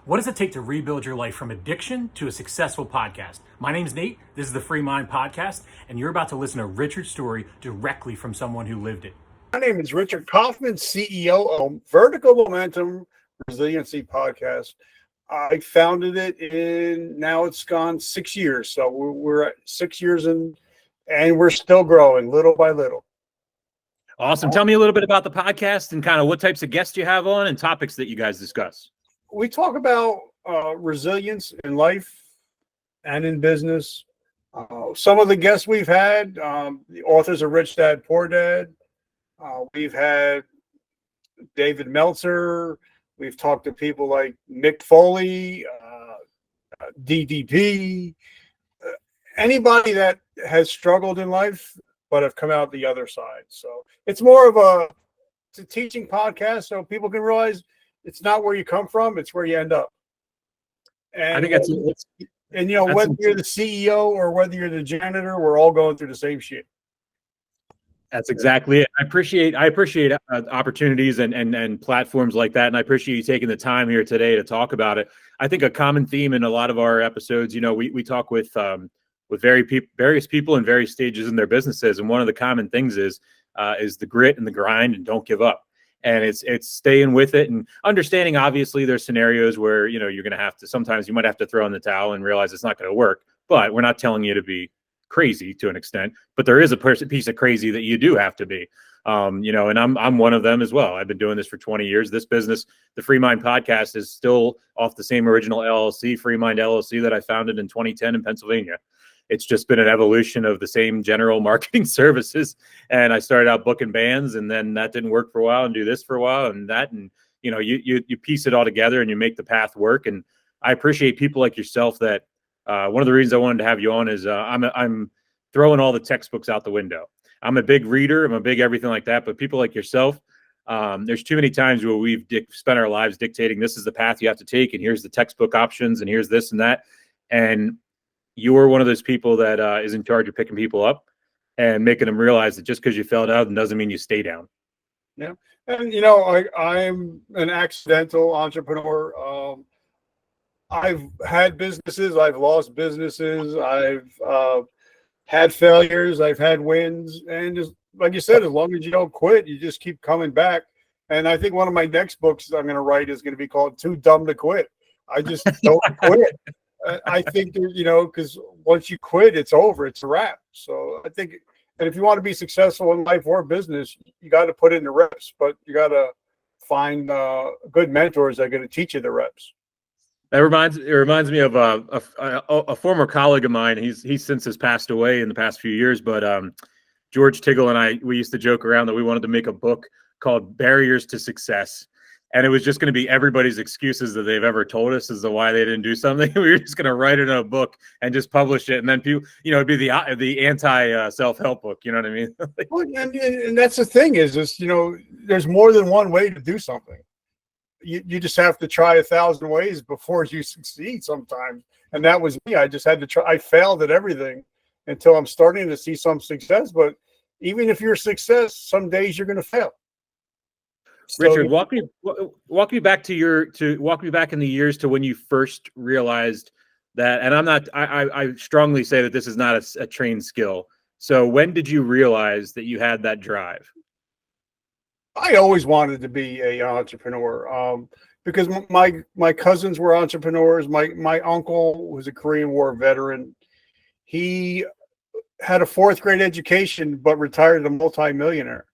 What does it take to rebuild your life from addiction to a successful podcast? My name's Nate. This is the FreeMind Podcast, and you're about to listen to Richard's story directly from someone who lived it. My name is Richard Kaufman, CEO of Vertical Momentum Resiliency Podcast. I founded it now it's gone 6 years. So we're at 6 years in, and we're still growing little by little. Awesome. Tell me a little bit about the podcast and kind of what types of guests you have on and topics that you guys discuss. We talk about resilience in life and in business. Some of the guests we've had, the authors of Rich Dad, Poor Dad. We've had David Meltzer. We've talked to people like Mick Foley, DDP, anybody that has struggled in life but have come out the other side. So it's more of it's a teaching podcast so people can realize it's not where you come from, it's where you end up. And I think that's whether you're the CEO or whether you're the janitor, we're all going through the same shit. That's exactly it. I appreciate opportunities and platforms like that, and I appreciate you taking the time here today to talk about it. I think a common theme in a lot of our episodes, we talk with various people in various stages in their businesses, and one of the common things is the grit and the grind and don't give up. And it's staying with it and understanding. Obviously, there's scenarios where you're going to have to. Sometimes you might have to throw in the towel and realize it's not going to work. But we're not telling you to be crazy to an extent. But there is a piece of crazy that you do have to be. And I'm one of them as well. I've been doing this for 20 years. This business, the FreeMind Podcast, is still off the same original LLC, FreeMind LLC, that I founded in 2010 in Pennsylvania. It's just been an evolution of the same general marketing services. And I started out booking bands, and then that didn't work for a while, and do this for a while, and that, and you piece it all together and you make the path work. And I appreciate people like yourself that one of the reasons I wanted to have you on is I'm throwing all the textbooks out the window. I'm a big reader. I'm a big everything like that. But people like yourself, there's too many times where we've spent our lives dictating this is the path you have to take, and here's the textbook options, and here's this and that. And you are one of those people that is in charge of picking people up and making them realize that just because you fell down doesn't mean you stay down. Yeah. And, I'm an accidental entrepreneur. I've had businesses. I've lost businesses. I've had failures. I've had wins. And just like you said, as long as you don't quit, you just keep coming back. And I think one of my next books I'm going to write is going to be called Too Dumb to Quit. I just don't quit. I think, because once you quit, it's over. It's a wrap. So I think, and if you want to be successful in life or business, you got to put in the reps, but you got to find good mentors that are going to teach you the reps. It reminds me of a former colleague of mine. He's since has passed away in the past few years, but George Tiggle and we used to joke around that we wanted to make a book called Barriers to Success. And it was just going to be everybody's excuses that they've ever told us as to why they didn't do something. We were just going to write it in a book and just publish it. And then people, it'd be the anti self-help book. You know what I mean? Well, and that's the thing is there's more than one way to do something. You just have to try 1,000 ways before you succeed sometimes. And that was me. I just had to try. I failed at everything until I'm starting to see some success. But even if you're a success, some days you're going to fail. Richard, walk me back in the years to when you first realized that. And I strongly say that this is not a trained skill. So when did you realize that you had that drive? I always wanted to be an entrepreneur because my cousins were entrepreneurs. My uncle was a Korean War veteran. He had a 4th grade education, but retired a multimillionaire.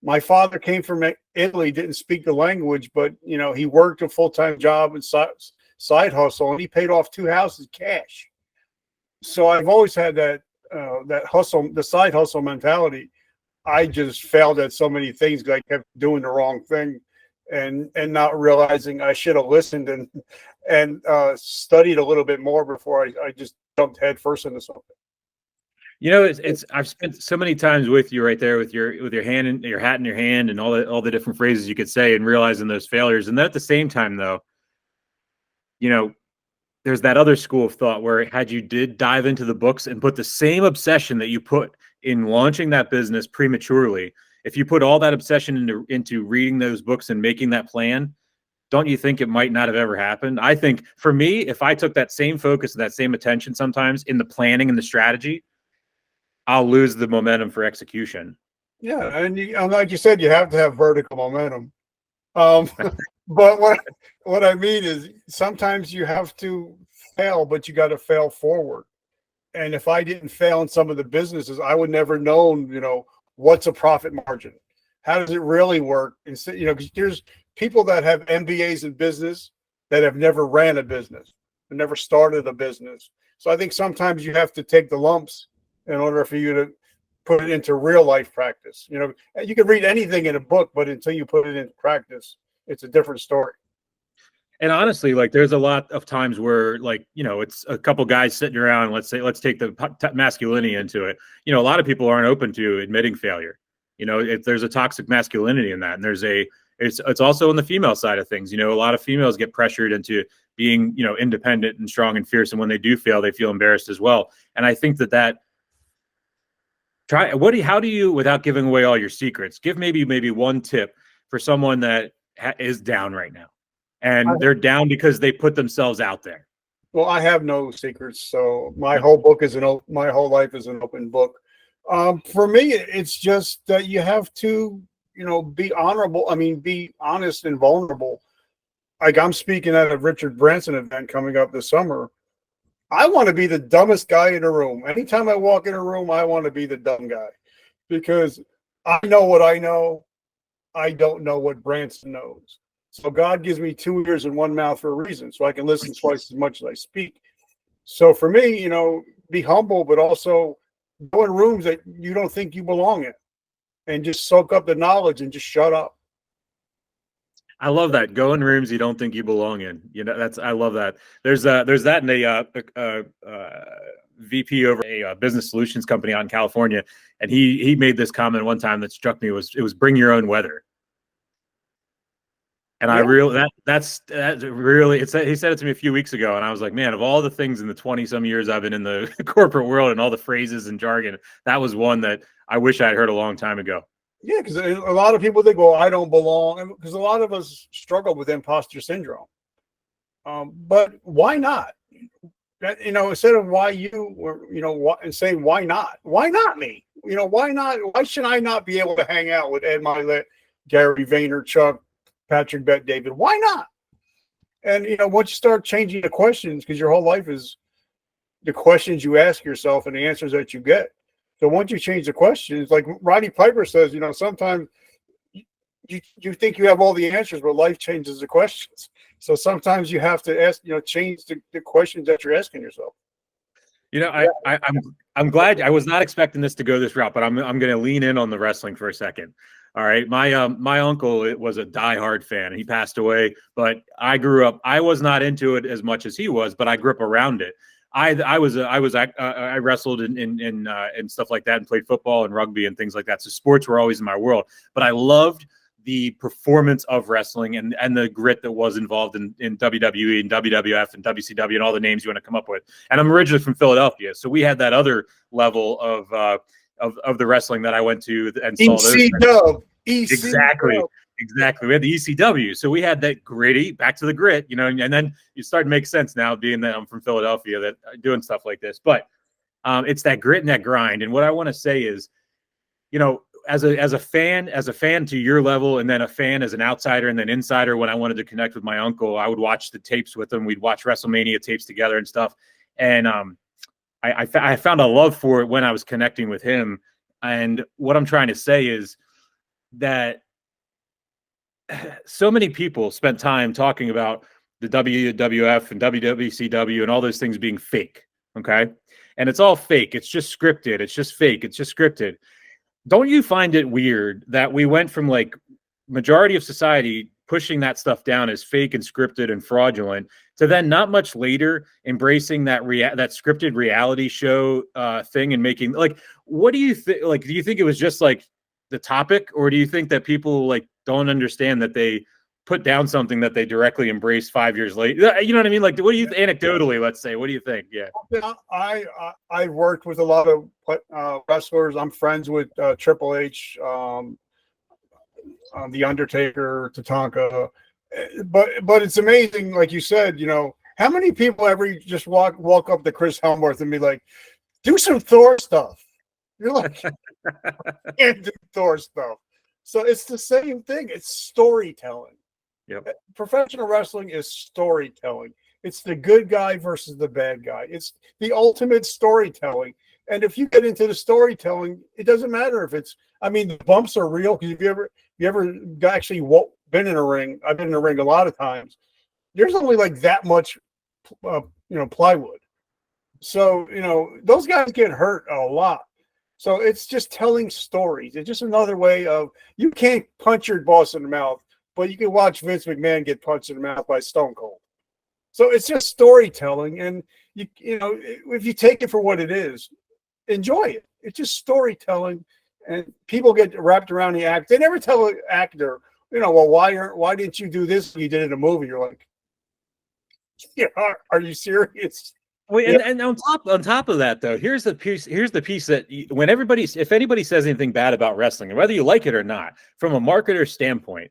My father came from Italy, didn't speak the language, but he worked a full-time job and side hustle, and he paid off 2 houses cash. So I've always had that hustle, the side hustle mentality. I just failed at so many things because I kept doing the wrong thing and not realizing I should have listened and studied a little bit more before I just jumped headfirst into something. I've spent so many times with you right there with your hand and your hat in your hand and all the different phrases you could say and realizing those failures. And then at the same time, though, there's that other school of thought where had you did dive into the books and put the same obsession that you put in launching that business prematurely, if you put all that obsession into reading those books and making that plan, don't you think it might not have ever happened? I think for me, if I took that same focus and that same attention sometimes in the planning and the strategy, I'll lose the momentum for execution. Yeah, and like you said, you have to have vertical momentum. But what I mean is sometimes you have to fail, but you got to fail forward. And if I didn't fail in some of the businesses, I would never known, what's a profit margin? How does it really work? Instead, because there's people that have MBAs in business that have never ran a business, and never started a business. So I think sometimes you have to take the lumps in order for you to put it into real life practice. You can read anything in a book, but until you put it into practice, it's a different story. And honestly, like there's a lot of times where it's a couple guys sitting around, let's take the masculinity into it. A lot of people aren't open to admitting failure. If there's a toxic masculinity in that, and it's also on the female side of things. A lot of females get pressured into being, independent and strong and fierce. And when they do fail, they feel embarrassed as well. And I think how do you, without giving away all your secrets, give maybe one tip for someone that is down right now, and they're down because they put themselves out there? Well, I have no secrets, so my whole life is an open book. For me, it's just that you have to, be honorable. Be honest and vulnerable. Like I'm speaking at a Richard Branson event coming up this summer. I want to be the dumbest guy in the room. Anytime I walk in a room, I want to be the dumb guy, because I know what I know. I don't know what Branson knows. So God gives me 2 ears and one mouth for a reason, so I can listen twice as much as I speak. So for me, be humble, but also go in rooms that you don't think you belong in, and just soak up the knowledge and just shut up. I love that. Go in rooms you don't think you belong in. I love that. There's that in a VP over a business solutions company out in California, and he made this comment one time that struck me. It was bring your own weather. And yeah. That's really, he said it to me a few weeks ago, and I was like, man, of all the things in the 20 some years I've been in the corporate world and all the phrases and jargon, that was one that I wish I'd heard a long time ago. Yeah, because a lot of people think, well, I don't belong, because a lot of us struggle with imposter syndrome. But why not? Instead of why you, or and say why not? Why not me? Why not? Why should I not be able to hang out with Ed Mylett, Gary Vaynerchuk, Patrick Bet David? Why not? And once you start changing the questions, because your whole life is the questions you ask yourself and the answers that you get. So once you change the questions, like Roddy Piper says, sometimes you think you have all the answers, but life changes the questions. So sometimes you have to ask, change the questions that you're asking yourself. I'm glad. I was not expecting this to go this route, but I'm going to lean in on the wrestling for a second. All right. My uncle was a diehard fan. He passed away, but I grew up, I was not into it as much as he was, but I grew up around it. I wrestled and stuff like that, and played football and rugby and things like that. So sports were always in my world, but I loved the performance of wrestling and the grit that was involved in WWE and WWF and WCW and all the names you want to come up with. And I'm originally from Philadelphia, so we had that other level of the wrestling that I went to and saw those. Exactly. We had the ECW, so we had that gritty, back to the grit, and then you start to make sense now, being that I'm from Philadelphia, that doing stuff like this. But it's that grit and that grind. And what I want to say is, as a fan to your level, and then a fan as an outsider and then insider, when I wanted to connect with my uncle, I would watch the tapes with him. We'd watch WrestleMania tapes together and stuff. And I found a love for it when I was connecting with him. And what I'm trying to say is that so many people spent time talking about the WWF and WWCW and all those things being fake. Okay. And it's all fake. It's just scripted. It's just fake. It's just scripted. Don't you find it weird that we went from like majority of society pushing that stuff down as fake and scripted and fraudulent to then not much later embracing that scripted reality show thing and making, like, what do you think? Like, do you think it was just like the topic, or do you think that people like don't understand that they put down something that they directly embraced 5 years later? You know what I mean? Like, what do you anecdotally, let's say, what do you think? Yeah. I worked with a lot of wrestlers. I'm friends with Triple H, The Undertaker, Tatanka. But it's amazing, like you said, how many people ever just walk up to Chris Helmworth and be like, do some Thor stuff. You're like, can't do Thor stuff. So it's the same thing. It's storytelling. Yep. Professional wrestling is storytelling. It's the good guy versus the bad guy. It's the ultimate storytelling. And if you get into the storytelling, it doesn't matter if the bumps are real. Because if you ever actually been in a ring, I've been in a ring a lot of times. There's only like that much, plywood. So, those guys get hurt a lot. So it's just telling stories. It's just another way of, you can't punch your boss in the mouth, but you can watch Vince McMahon get punched in the mouth by Stone Cold. So it's just storytelling. And, if you take it for what it is, enjoy it. It's just storytelling. And people get wrapped around the act. They never tell an actor, well, why didn't you do this when you did in a movie? You're like, yeah, are you serious? Wait, and on top of that, though, here's the piece that if anybody says anything bad about wrestling, and whether you like it or not, from a marketer standpoint,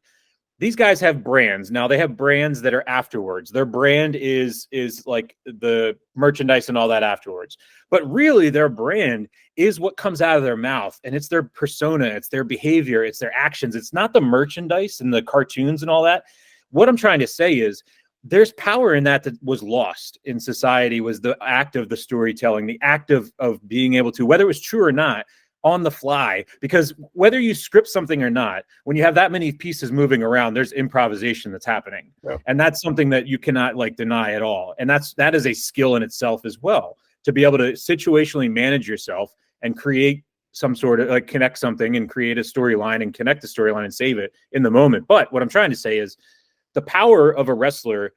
these guys have brands. Now they have brands that are afterwards. Their brand is like the merchandise and all that afterwards. But really their brand is what comes out of their mouth, and it's their persona, it's their behavior, it's their actions. It's not the merchandise and the cartoons and all that. What I'm trying to say is, there's power in that was lost in society, was the act of the storytelling, the act of being able to, whether it was true or not, on the fly. Because whether you script something or not, when you have that many pieces moving around, there's improvisation that's happening. Yep. And that's something that you cannot deny at all. And that is a skill in itself as well, to be able to situationally manage yourself and create some sort of connect something and create a storyline and connect the storyline and save it in the moment. But what I'm trying to say is, the power of a wrestler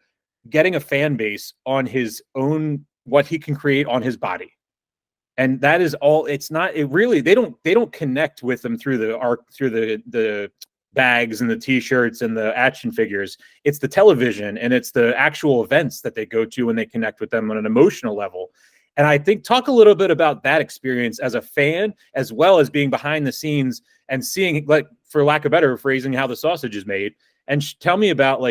getting a fan base on his own, what he can create on his body. And that is all. It's not, it really, they don't connect with them through the bags and the t-shirts and the action figures. It's the television and it's the actual events that they go to when they connect with them on an emotional level. And I think, talk a little bit about that experience as a fan, as well as being behind the scenes and seeing, for lack of better phrasing, how the sausage is made. And tell me about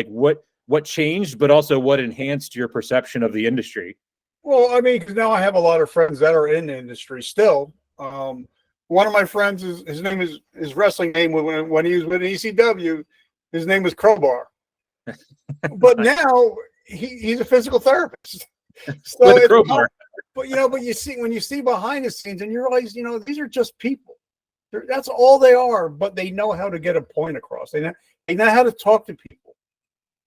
what changed, but also what enhanced your perception of the industry. Well, because now I have a lot of friends that are in the industry still. One of my friends, his wrestling name when he was with ECW, his name was Crowbar. But now he's a physical therapist. So with a crowbar. But you see, when you see behind the scenes, and you realize, these are just people. That's all they are. But they know how to get a point across. They know how to talk to people.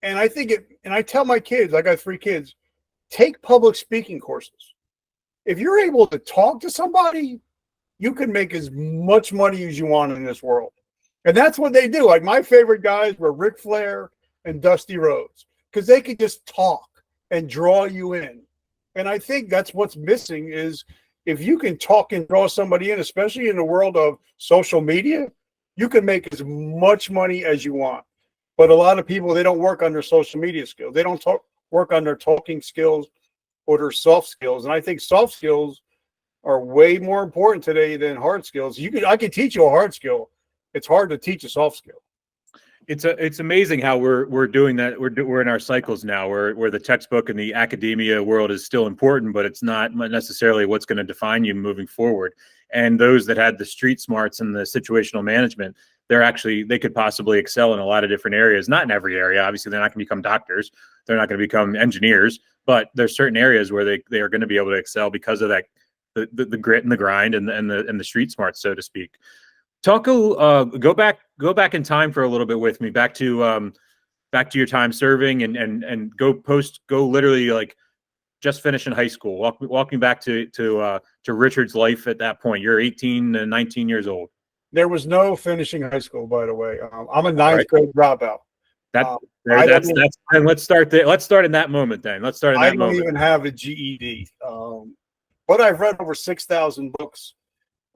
And I think and I tell my kids, I got 3 kids, take public speaking courses. If you're able to talk to somebody, you can make as much money as you want in this world. And that's what they do. Like, my favorite guys were Ric Flair and Dusty Rhodes, because they could just talk and draw you in. And I think that's what's missing, is if you can talk and draw somebody in, especially in the world of social media, you can make as much money as you want. But a lot of people, they don't work on their social media skills. They don't work on their talking skills or their soft skills. And I think soft skills are way more important today than hard skills. I could teach you a hard skill. It's hard to teach a soft skill. It's amazing how we're doing that. We're in our cycles now, where the textbook and the academia world is still important, but it's not necessarily what's going to define you moving forward. And those that had the street smarts and the situational management, they could possibly excel in a lot of different areas. Not in every area. Obviously, they're not going to become doctors. They're not going to become engineers. But there's certain areas where they are going to be able to excel because of that, the grit and the grind and the street smarts, so to speak. Go back in time for a little bit with me, back to your time serving and go literally just finishing high school. Walk me back to Richard's life at that point. You're 18 and 19 years old. There was no finishing high school, by the way. I'm a ninth grade dropout. And let's start there. Let's start in that moment then. Let's start in that moment. I don't even have a GED, but I've read over 6,000 books.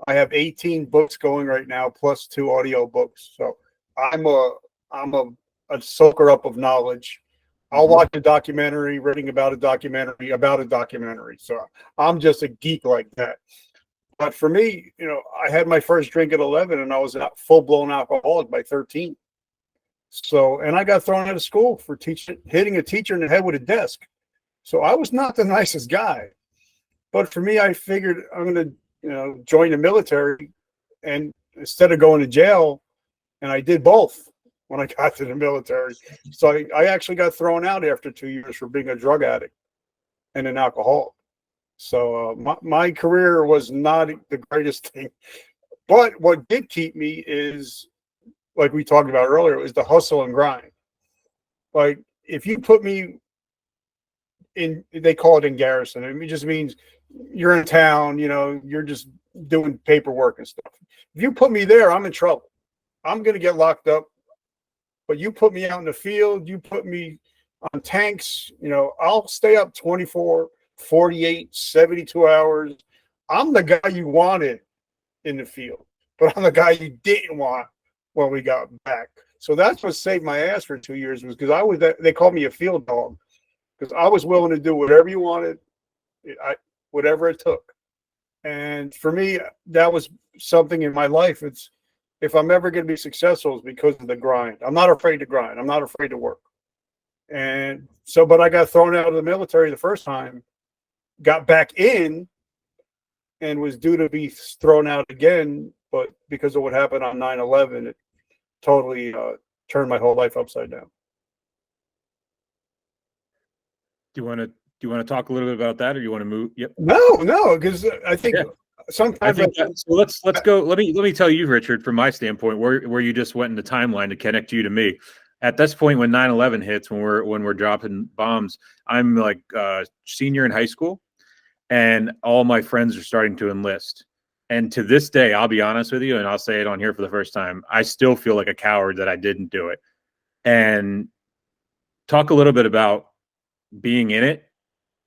I have 18 books going right now, plus 2 audio books. So I'm a soaker up of knowledge. I'll watch a documentary, reading about a documentary. So I'm just a geek like that. But for me, I had my first drink at 11, and I was a full-blown alcoholic by 13. So, and I got thrown out of school for hitting a teacher in the head with a desk. So I was not the nicest guy. But for me, I figured I'm going to, join the military, and instead of going to jail, and I did both when I got to the military. So I actually got thrown out after 2 years for being a drug addict and an alcoholic. So my career was not the greatest thing. But what did keep me is, like we talked about earlier, is the hustle and grind. Like, if you put me in, they call it in garrison. It just means you're in town, you're just doing paperwork and stuff. If you put me there, I'm in trouble. I'm going to get locked up. But you put me out in the field, you put me on tanks, I'll stay up 24, 48, 72 hours. I'm the guy you wanted in the field, but I'm the guy you didn't want when we got back. So that's what saved my ass for 2 years, was because they called me a field dog, because I was willing to do whatever you wanted, whatever it took. And for me, that was something in my life. It's, if I'm ever going to be successful, it's because of the grind. I'm not afraid to grind. I'm not afraid to work. And so, but I got thrown out of the military the first time, got back in, and was due to be thrown out again. But because of what happened on 9/11, it totally turned my whole life upside down. Do you want to talk a little bit about that, or do you want to move? Yep. No, because I think sometimes. So let's go. Let me tell you, Richard, from my standpoint, where you just went in the timeline to connect you to me. At this point, when 9/11 hits, when we're dropping bombs, I'm like senior in high school, and all my friends are starting to enlist. And to this day, I'll be honest with you, and I'll say it on here for the first time, I still feel like a coward that I didn't do it. And talk a little bit about being in it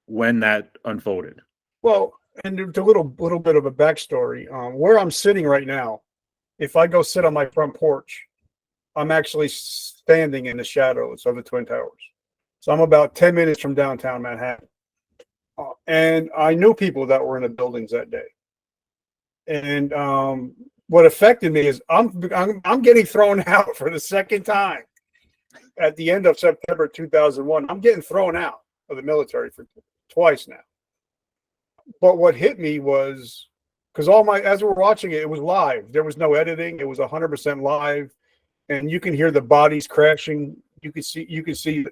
when that unfolded. Well, and a little bit of a backstory. Where I'm sitting right now, if I go sit on my front porch, I'm actually standing in the shadows of the Twin Towers. So I'm about 10 minutes from downtown Manhattan. And I knew people that were in the buildings that day. And what affected me is I'm getting thrown out for the second time at the end of September 2001. I'm getting thrown out of the military for twice now. But what hit me was, because as we're watching it, it was live. There was no editing. It was 100% live, and you can hear the bodies crashing. You could see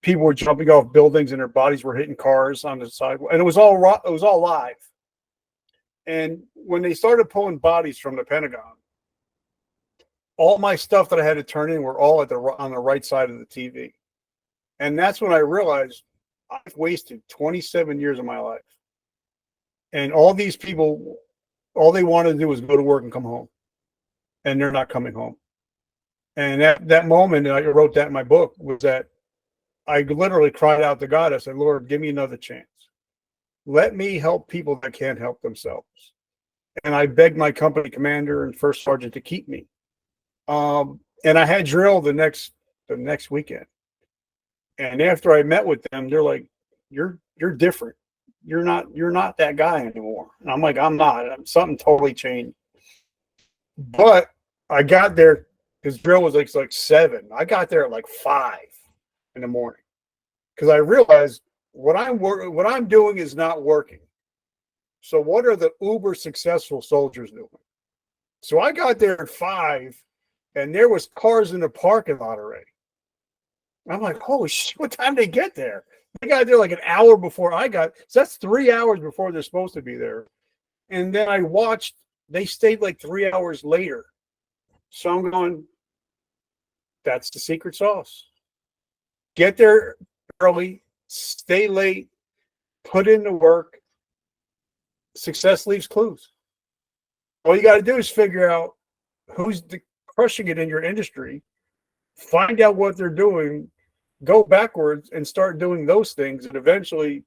people were jumping off buildings, and their bodies were hitting cars on the sidewalk, and it was all live. And when they started pulling bodies from the Pentagon, all my stuff that I had to turn in were all on the right side of the TV. And that's when I realized I've wasted 27 years of my life. And all these people, all they wanted to do was go to work and come home. And they're not coming home. And that moment, and I wrote that in my book, was that I literally cried out to God. I said, Lord, give me another chance. Let me help people that can't help themselves. And I begged my company commander and first sergeant to keep me. And I had drill the next weekend. And after I met with them, they're like, you're different. You're not that guy anymore. And I'm like, I'm not. Something totally changed. But I got there, because drill was like 7. I got there at like 5 in the morning, because I realized what I'm doing is not working. So what are the uber successful soldiers doing? So I got there at 5, and there was cars in the parking lot already. I'm like, holy shit, what time did they get there? They got there like an hour before I got. So that's 3 hours before they're supposed to be there. And then I watched, they stayed like 3 hours later. So I'm going, that's the secret sauce. Get there early, stay late, put in the work. Success leaves clues. All you got to do is figure out who's crushing it in your industry, find out what they're doing, go backwards and start doing those things, and eventually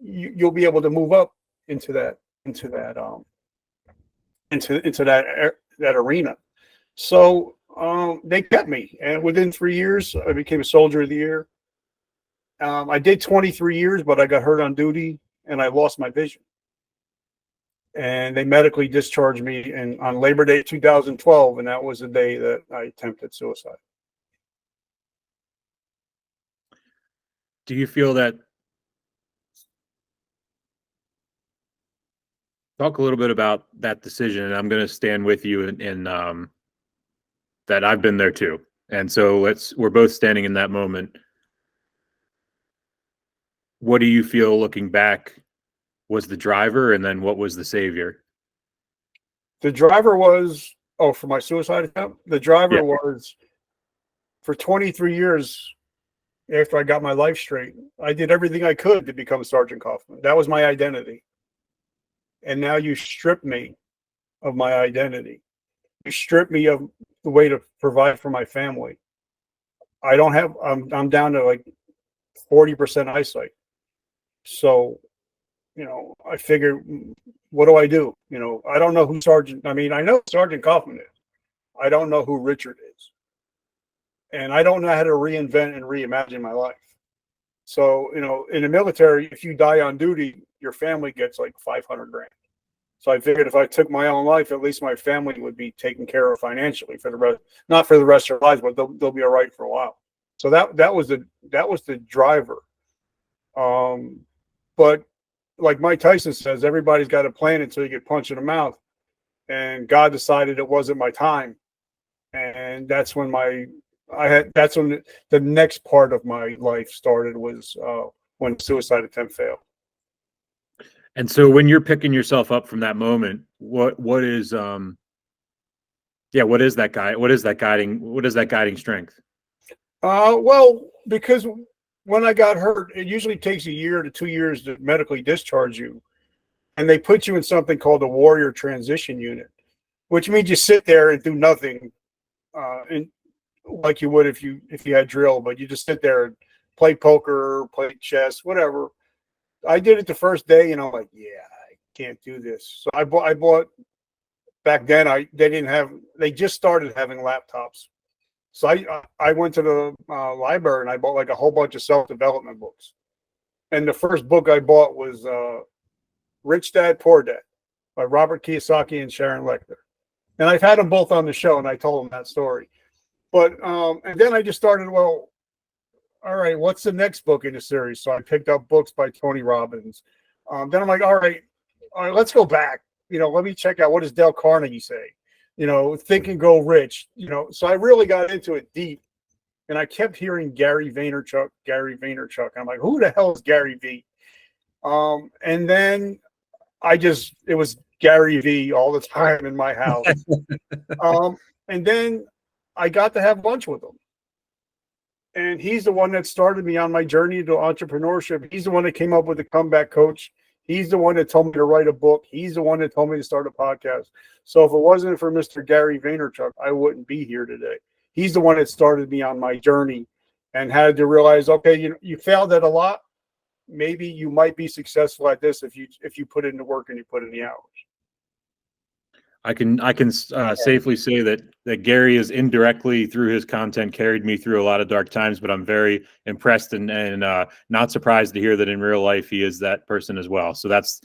you'll be able to move up into that arena. So they kept me, and within 3 years, I became a Soldier of the Year. I did 23 years, but I got hurt on duty and I lost my vision. And they medically discharged me on Labor Day 2012, and that was the day that I attempted suicide. Do you feel that? Talk a little bit about that decision, and I'm going to stand with you in that I've been there too. And so we're both standing in that moment. What do you feel looking back was the driver, and then what was the savior? The driver was, for my suicide attempt, the driver was for 23 years after I got my life straight. I did everything I could to become Sergeant Kaufman. That was my identity. And now you strip me of my identity. You strip me of the way to provide for my family. I'm down to like 40% eyesight. So, I figured, what do I do? I don't know who I know Sergeant Kaufman is. I don't know who Richard is. And I don't know how to reinvent and reimagine my life. So, in the military, if you die on duty, your family gets like $500,000. So I figured if I took my own life, at least my family would be taken care of financially for the rest, not for the rest of their lives, but they'll be all right for a while. So that was the driver. But like Mike Tyson says, everybody's got a plan until you get punched in the mouth. And God decided it wasn't my time. And that's when the next part of my life started, was when the suicide attempt failed. And so when you're picking yourself up from that moment, what is that guiding strength? Well, because when I got hurt, it usually takes a year to 2 years to medically discharge you. And they put you in something called a warrior transition unit, which means you sit there and do nothing, and like you would if you had drill, but you just sit there and play poker, play chess, whatever. I did it the first day, and I'm like, yeah, I can't do this. So I bought back then. They just started having laptops. So I went to the library and I bought like a whole bunch of self-development books. And the first book I bought was Rich Dad, Poor Dad by Robert Kiyosaki and Sharon Lechter. And I've had them both on the show, and I told them that story. But and then I just started, well, all right, what's the next book in the series? So I picked up books by Tony Robbins. Then I'm like, all right, let's go back. Let me check out, what does Dale Carnegie say? Think and Grow Rich. So I really got into it deep, and I kept hearing Gary Vaynerchuk. I'm like, who the hell is Gary V? And then it was Gary V all the time in my house. And then I got to have lunch with him. And he's the one that started me on my journey to entrepreneurship. He's the one that came up with the comeback coach. He's the one that told me to write a book. He's the one that told me to start a podcast. So if it wasn't for Mr. Gary Vaynerchuk, I wouldn't be here today. He's the one that started me on my journey and had to realize, okay, you failed at a lot. Maybe you might be successful at this if you put in the work and you put in the hours. I can safely say that Gary has indirectly, through his content, carried me through a lot of dark times, but I'm very impressed and not surprised to hear that in real life he is that person as well. So that's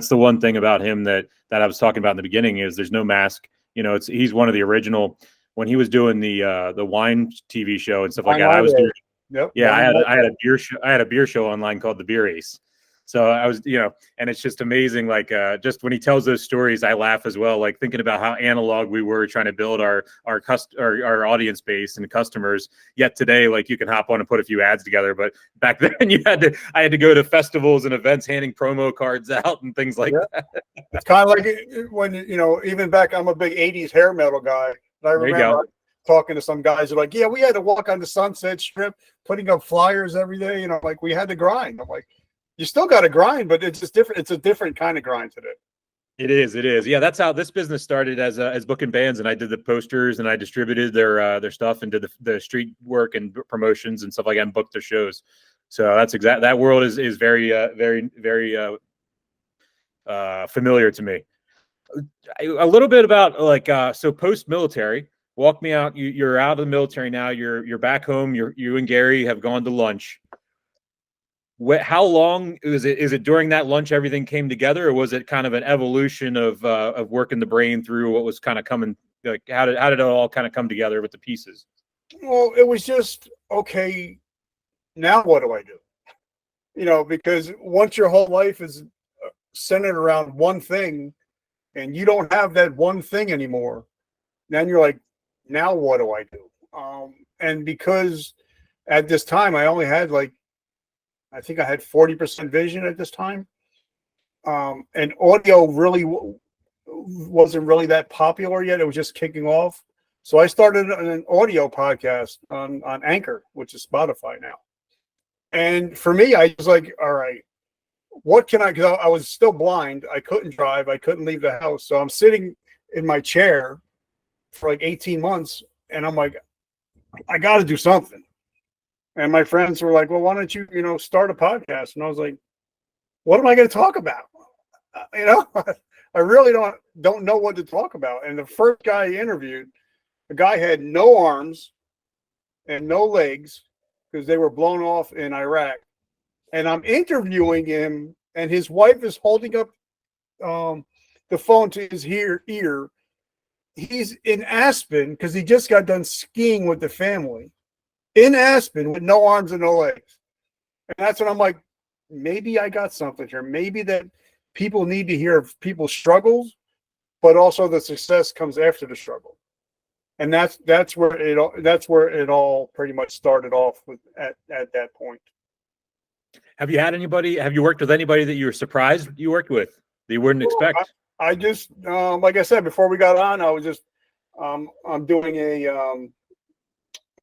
the one thing about him that I was talking about in the beginning, is there's no mask. He's one of the original, when he was doing the wine TV show and stuff like that. I was doing, I had a beer show online called The Beer Ace. So I was, and it's just amazing. Like, just when he tells those stories, I laugh as well. Like thinking about how analog we were trying to build our audience base and customers. Yet today, like, you can hop on and put a few ads together. But back then, I had to go to festivals and events handing promo cards out and things like that. It's kind of like when even back, I'm a big '80s hair metal guy. And I remember talking to some guys who are like, yeah, we had to walk on the Sunset Strip, putting up flyers every day. Like, we had to grind. I'm like, you still got to grind, but it's just different. It's a different kind of grind today. It is. Yeah, that's how this business started, as booking bands, and I did the posters and I distributed their stuff and did the street work and promotions and stuff like that, and booked their shows. So that's that world is very familiar to me. A little bit about so post-military. Walk me out. You're out of the military now. You're back home. You and Gary have gone to lunch. How long is it? Is it during that lunch everything came together, or was it kind of an evolution of working the brain through what was kind of coming? Like, how did it all kind of come together with the pieces? Well, it was just, okay, now what do I do? because once your whole life is centered around one thing and you don't have that one thing anymore, then you're like, now what do I do? And because at this time I only had I think I had 40% vision at this time. And audio really wasn't really that popular yet. It was just kicking off. So I started an audio podcast on Anchor, which is Spotify now. And for me, I was like, all right, what can because I was still blind. I couldn't drive. I couldn't leave the house. So I'm sitting in my chair for 18 months. And I'm like, I got to do something. And my friends were like, well, why don't you, start a podcast? And I was like, what am I going to talk about? I really don't know what to talk about. And the first guy I interviewed, the guy had no arms and no legs because they were blown off in Iraq. And I'm interviewing him, and his wife is holding up the phone to his ear. He's in Aspen because he just got done skiing with the family in Aspen with no arms and no legs. And that's when I'm like, maybe I got something here. Maybe that people need to hear of people's struggles, but also the success comes after the struggle. And that's where it all pretty much started off with at that point. Have you worked with anybody that you were surprised you worked with that you wouldn't expect? I just, like I said, before we got on, I was just, I'm doing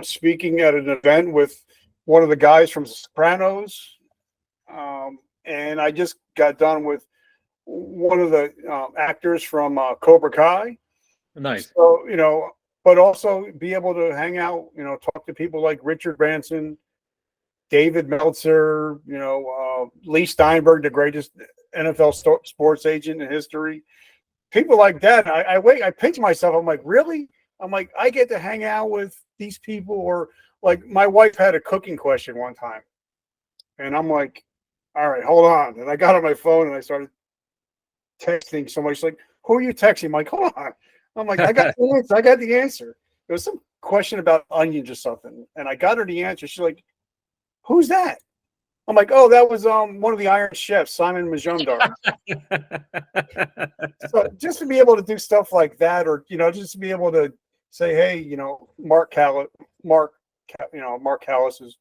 speaking at an event with one of the guys from Sopranos. And I just got done with one of the actors from Cobra Kai. Nice. So, but also be able to hang out, talk to people like Richard Branson, David Meltzer, Lee Steinberg, the greatest NFL sports agent in history. People like that. I pinch myself. I'm like, really? I'm like, I get to hang out with these people. Or like my wife had a cooking question one time. And I'm like, all right, hold on. And I got on my phone and I started texting somebody. She's like, who are you texting? I'm like, hold on. I'm like, I got the answer. I got the answer. There was some question about onions or something. And I got her the answer. She's like, who's that? I'm like, oh, that was one of the Iron Chefs, Simon Majumdar. So just to be able to do stuff like that, or just to be able to say, hey, Mark Callis is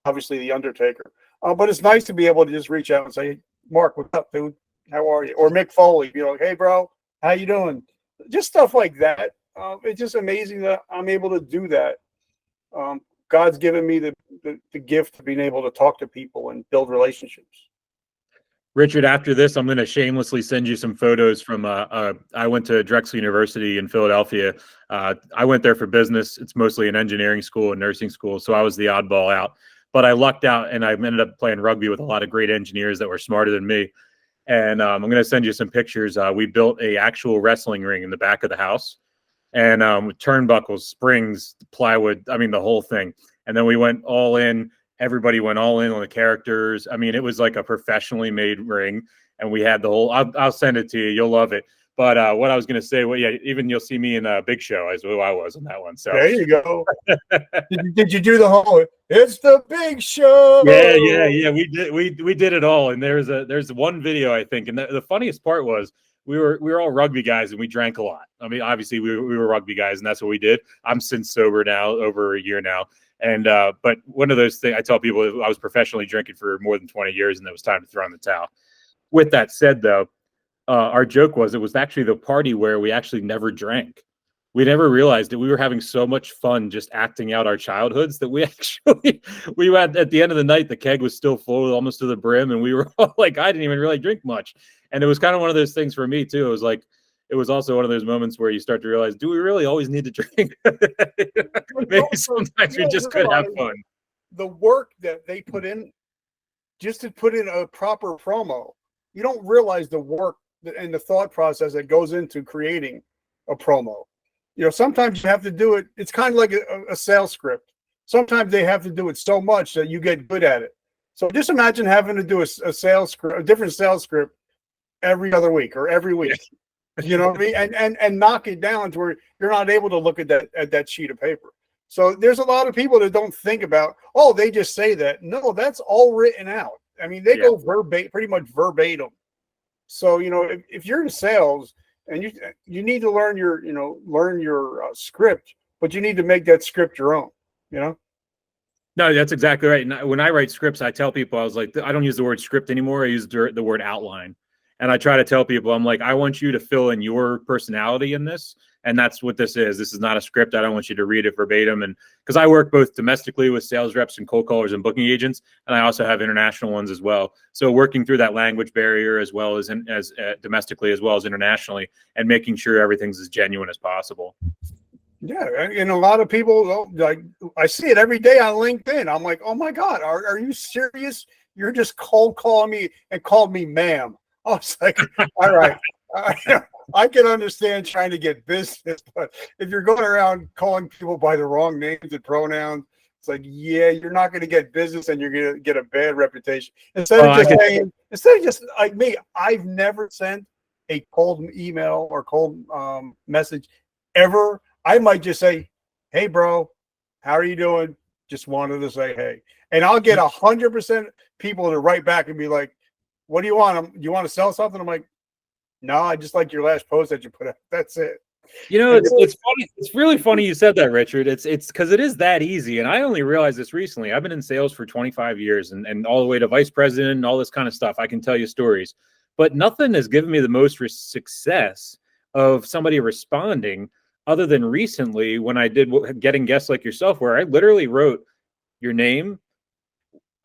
obviously the Undertaker, but it's nice to be able to just reach out and say, Mark, what's up, dude? How are you? Or Mick Foley, like, hey, bro, how you doing? Just stuff like that. It's just amazing that I'm able to do that. God's given me the gift of being able to talk to people and build relationships. Richard, after this, I'm going to shamelessly send you some photos from, I went to Drexel University in Philadelphia. I went there for business. It's mostly an engineering school and nursing school. So I was the oddball out, but I lucked out and I ended up playing rugby with a lot of great engineers that were smarter than me. And I'm going to send you some pictures. We built a actual wrestling ring in the back of the house, and with turnbuckles, springs, plywood, the whole thing. And then we went all in. Everybody went all in on the characters. It was like a professionally made ring, and we had the whole. I'll send it to you. You'll love it. But what I was going to say, even you'll see me in a Big Show as who I was on that one. So there you go. did you do the whole? It's the Big Show. Yeah. We did it all. And there's one video, I think, and the funniest part was we were all rugby guys and we drank a lot. Obviously we were rugby guys and that's what we did. I'm since sober now, over a year now. And but one of those things I tell people, I was professionally drinking for more than 20 years and it was time to throw in the towel. With that said, though, our joke was it was actually the party where we actually never drank. We never realized that we were having so much fun just acting out our childhoods that we had at the end of the night, the keg was still full almost to the brim. And we were all like, I didn't even really drink much. And it was kind of one of those things for me too. It was also one of those moments where you start to realize, do we really always need to drink? Maybe sometimes we just could have fun. The work that they put in just to put in a proper promo, you don't realize the work and the thought process that goes into creating a promo. Sometimes you have to do it. It's kind of like a sales script. Sometimes they have to do it so much that you get good at it. So just imagine having to do a sales script, a different sales script every other week or every week. You know what I mean? And knock it down to where you're not able to look at that sheet of paper. So there's a lot of people that don't think about, oh, they just say that. No, that's all written out. I mean, they go pretty much verbatim. So, if you're in sales and you need to learn your script, but you need to make that script your own, No, that's exactly right. And when I write scripts, I tell people, I was like, I don't use the word script anymore. I use the word outline. And I try to tell people, I'm like, I want you to fill in your personality in this. And that's what this is. This is not a script. I don't want you to read it verbatim. And because I work both domestically with sales reps and cold callers and booking agents, and I also have international ones as well. So working through that language barrier as well as domestically as well as internationally, and making sure everything's as genuine as possible. Yeah, and a lot of people, like, I see it every day on LinkedIn. I'm like, oh my God, are you serious? You're just cold calling me and called me ma'am. I was like, all right. I can understand trying to get business, but if you're going around calling people by the wrong names and pronouns, it's like, yeah, you're not going to get business and you're going to get a bad reputation. Instead of just like me, I've never sent a cold email or cold message ever. I might just say, hey, bro, how are you doing? Just wanted to say, hey. And I'll get 100% people to write back and be like, what do you want? Do you want to sell something? I'm like, no, I just like your last post that you put out. That's it. It's funny. It's really funny you said that, Richard. It's because it is that easy. And I only realized this recently. I've been in sales for 25 years and all the way to vice president and all this kind of stuff. I can tell you stories, but nothing has given me the most success of somebody responding other than recently when I did getting guests like yourself, where I literally wrote your name.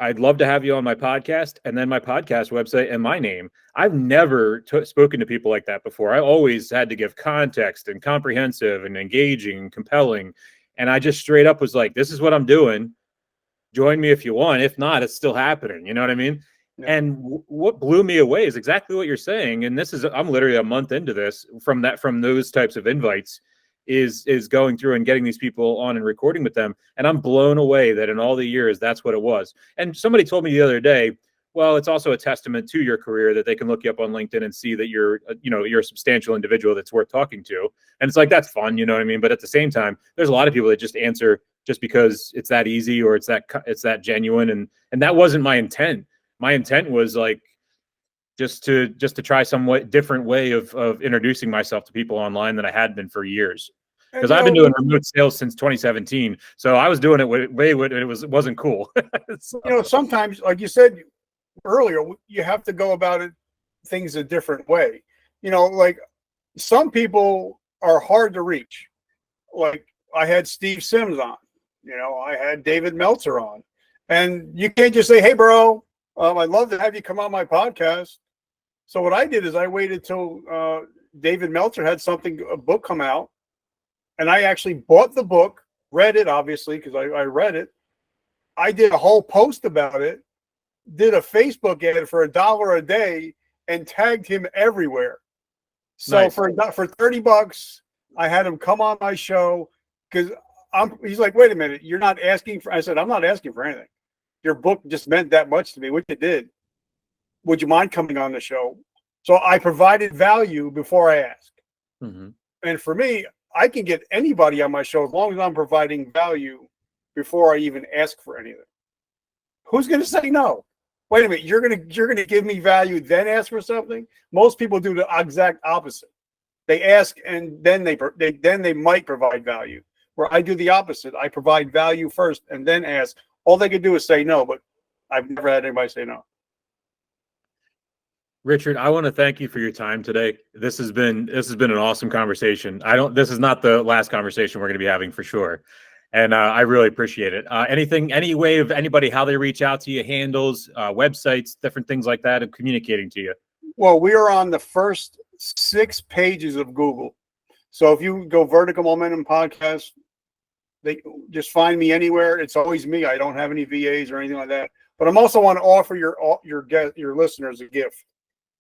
I'd love to have you on my podcast, and then my podcast website and my name. I've never spoken to people like that before. I always had to give context and comprehensive and engaging and compelling. And I just straight up was like, this is what I'm doing. Join me if you want. If not, it's still happening. You know what I mean? Yeah. And what blew me away is exactly what you're saying. And I'm literally a month into this from those types of invites. Is going through and getting these people on and recording with them. And I'm blown away that in all the years, that's what it was. And somebody told me the other day, well, it's also a testament to your career that they can look you up on LinkedIn and see that you're a substantial individual that's worth talking to. And it's like, that's fun, you know what I mean? But at the same time, there's a lot of people that just answer just because it's that easy or it's that genuine. And that wasn't my intent. My intent was like, just to try somewhat different way of introducing myself to people online than I had been for years. Because I've been doing remote sales since 2017. So I was doing it way when it wasn't cool. So. Sometimes, like you said earlier, you have to go about things a different way. Like some people are hard to reach. Like I had Steve Sims on, I had David Meltzer on. And you can't just say, hey, bro, I'd love to have you come on my podcast. So what I did is I waited till David Meltzer had a book come out. And I actually bought the book, read it, obviously, because I read it. I did a whole post about it, did a Facebook ad for $1 a day, and tagged him everywhere. So nice. for $30, I had him come on my show because he's like, wait a minute, you're not asking for. I said, I'm not asking for anything. Your book just meant that much to me, which it did. Would you mind coming on the show? So I provided value before I asked. Mm-hmm. And for me, I can get anybody on my show as long as I'm providing value before I even ask for anything. Who's going to say no? Wait a minute, you're going to give me value, then ask for something? Most people do the exact opposite. They ask and then they might provide value. Where I do the opposite. I provide value first and then ask. All they can do is say no, but I've never had anybody say no. Richard, I want to thank you for your time today. This has been an awesome conversation. This is not the last conversation we're going to be having for sure. And I really appreciate it. Any way of anybody, how they reach out to you, handles, websites, different things like that of communicating to you? Well, we are on the first 6 pages of Google. So if you go Vertical Momentum Podcast, they just find me anywhere. It's always me. I don't have any VAs or anything like that. But I'm also want to offer your listeners a gift.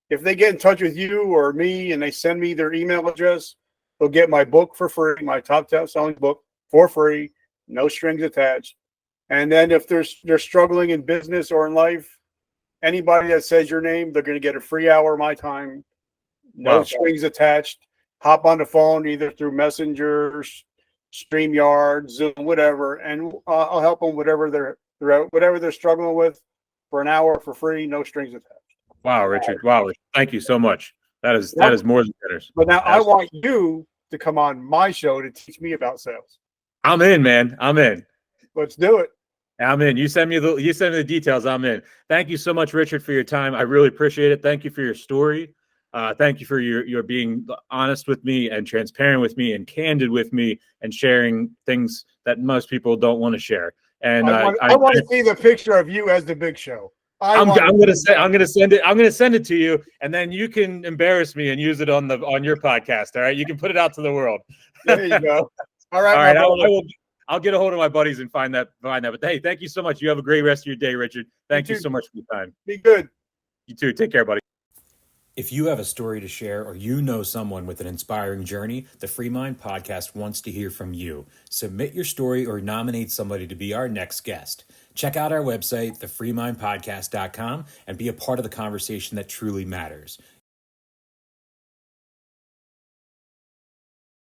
If they get in touch with you or me and they send me their email address, they'll get my book for free, my top selling book for free, no strings attached. And then if they're struggling in business or in life, anybody that says your name, they're going to get a free hour of my time, no strings attached. Hop on the phone either through Messenger, StreamYard, Zoom, whatever, and I'll help them whatever they're struggling with. for an hour for free, no strings attached. Wow, Richard. Wow, thank you so much. That is more than generous. But now I want you to come on my show to teach me about sales. I'm in, man. I'm in. Let's do it. I'm in. You send me the details. I'm in. Thank you so much, Richard, for your time. I really appreciate it. Thank you for your story. Thank you for your being honest with me and transparent with me and candid with me and sharing things that most people don't want to share. And I want to see the picture of you as the Big Show. I'm gonna send it to you, and then you can embarrass me and use it on your podcast. All right, you can put it out to the world. There you go. All right. I'll get a hold of my buddies and find that. But hey, thank you so much. You have a great rest of your day, Richard. Thank you so much for your time. Be good. You too. Take care, buddy. If you have a story to share or you know someone with an inspiring journey, the FreeMind Podcast wants to hear from you. Submit your story or nominate somebody to be our next guest. Check out our website, thefreemindpodcast.com, and be a part of the conversation that truly matters.